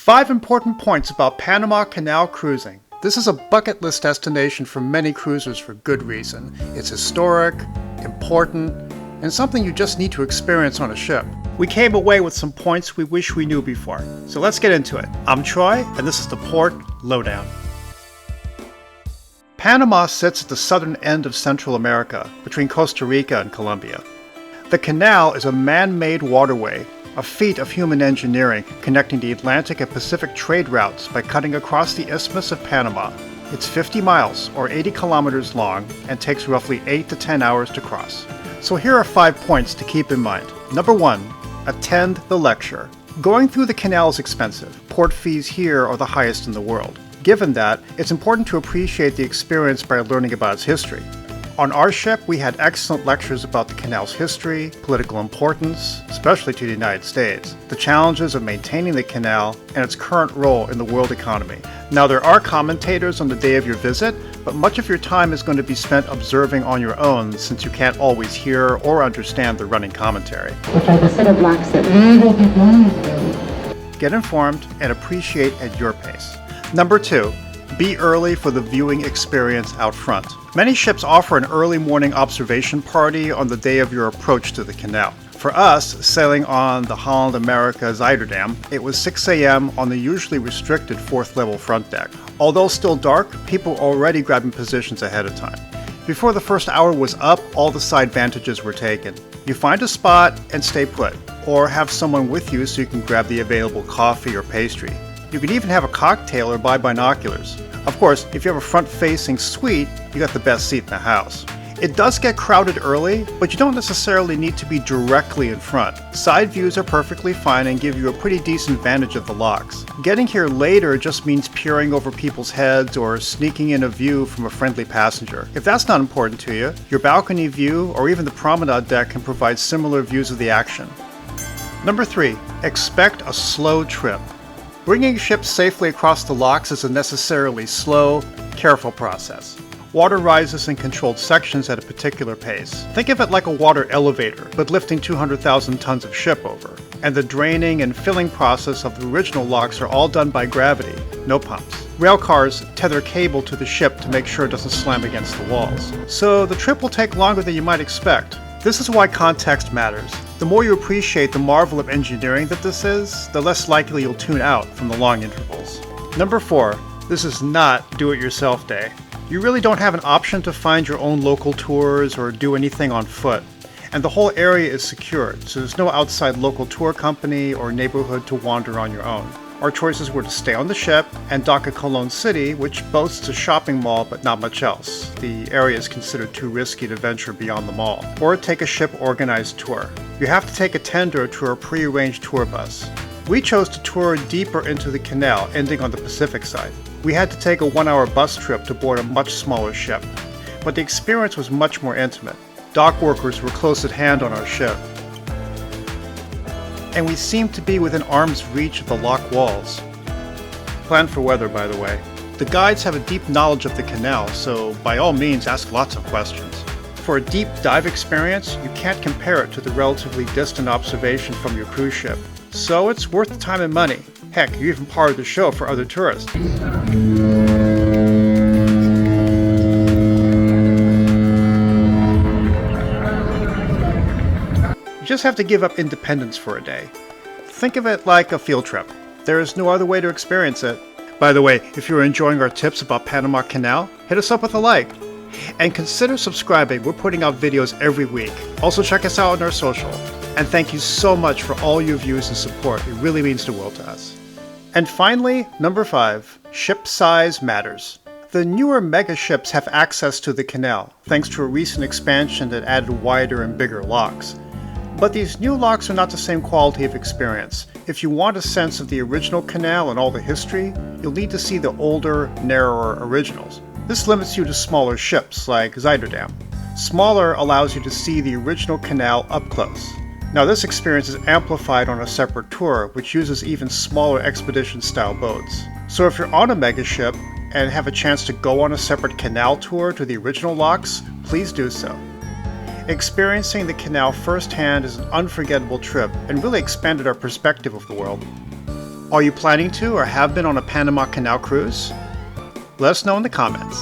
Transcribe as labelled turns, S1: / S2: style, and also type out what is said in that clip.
S1: 5 important points about Panama Canal cruising. This is a bucket list destination for many cruisers for good reason. It's historic, important, and something you just need to experience on a ship. We came away with some points we wish we knew before. So let's get into it. I'm Troy, and this is the Port Lowdown. Panama sits at the southern end of Central America, between Costa Rica and Colombia. The canal is a man-made waterway, a feat of human engineering connecting the Atlantic and Pacific trade routes by cutting across the Isthmus of Panama. It's 50 miles, or 80 kilometers long, and takes roughly 8 to 10 hours to cross. So here are 5 points to keep in mind. Number 1, attend the lecture. Going through the canal is expensive. Port fees here are the highest in the world. Given that, it's important to appreciate the experience by learning about its history. On our ship, we had excellent lectures about the canal's history, political importance, especially to the United States, the challenges of maintaining the canal, and its current role in the world economy. Now, there are commentators on the day of your visit, but much of your time is going to be spent observing on your own since you can't always hear or understand the running commentary.
S2: Which are the set of blocks that we will be doing.
S1: Get informed and appreciate at your pace. Number 2. Be early for the viewing experience out front. Many ships offer an early morning observation party on the day of your approach to the canal. For us, sailing on the Holland America Zuiderdam, it was 6 a.m. on the usually restricted 4th level front deck. Although still dark, people were already grabbing positions ahead of time. Before the first hour was up, all the side vantages were taken. You find a spot and stay put, or have someone with you so you can grab the available coffee or pastry. You can even have a cocktail or buy binoculars. Of course, if you have a front-facing suite, you got the best seat in the house. It does get crowded early, but you don't necessarily need to be directly in front. Side views are perfectly fine and give you a pretty decent vantage of the locks. Getting here later just means peering over people's heads or sneaking in a view from a friendly passenger. If that's not important to you, your balcony view or even the promenade deck can provide similar views of the action. Number 3, expect a slow trip. Bringing ships safely across the locks is a necessarily slow, careful process. Water rises in controlled sections at a particular pace. Think of it like a water elevator, but lifting 200,000 tons of ship over. And the draining and filling process of the original locks are all done by gravity, no pumps. Rail cars tether cable to the ship to make sure it doesn't slam against the walls. So the trip will take longer than you might expect. This is why context matters. The more you appreciate the marvel of engineering that this is, the less likely you'll tune out from the long intervals. Number 4, this is not do-it-yourself day. You really don't have an option to find your own local tours or do anything on foot. And the whole area is secured, so there's no outside local tour company or neighborhood to wander on your own. Our choices were to stay on the ship and dock at Cologne City, which boasts a shopping mall but not much else. The area is considered too risky to venture beyond the mall. Or take a ship-organized tour. You have to take a tender to a pre-arranged tour bus. We chose to tour deeper into the canal, ending on the Pacific side. We had to take a 1-hour bus trip to board a much smaller ship. But the experience was much more intimate. Dock workers were close at hand on our ship. And we seemed to be within arm's reach of the lock walls. Plan for weather, by the way. The guides have a deep knowledge of the canal, so by all means ask lots of questions. For a deep dive experience, you can't compare it to the relatively distant observation from your cruise ship. So it's worth the time and money. Heck, you even part of the show for other tourists. You just have to give up independence for a day. Think of it like a field trip. There is no other way to experience it. By the way, if you're enjoying our tips about Panama Canal, hit us up with a like. And consider subscribing. We're putting out videos every week. Also check us out on our social. And thank you so much for all your views and support. It really means the world to us. And finally, number 5, ship size matters. The newer mega ships have access to the canal, thanks to a recent expansion that added wider and bigger locks. But these new locks are not the same quality of experience. If you want a sense of the original canal and all the history, you'll need to see the older, narrower originals. This limits you to smaller ships, like Zuiderdam. Smaller allows you to see the original canal up close. Now this experience is amplified on a separate tour, which uses even smaller expedition-style boats. So if you're on a mega ship and have a chance to go on a separate canal tour to the original locks, please do so. Experiencing the canal firsthand is an unforgettable trip and really expanded our perspective of the world. Are you planning to or have been on a Panama Canal cruise? Let us know in the comments.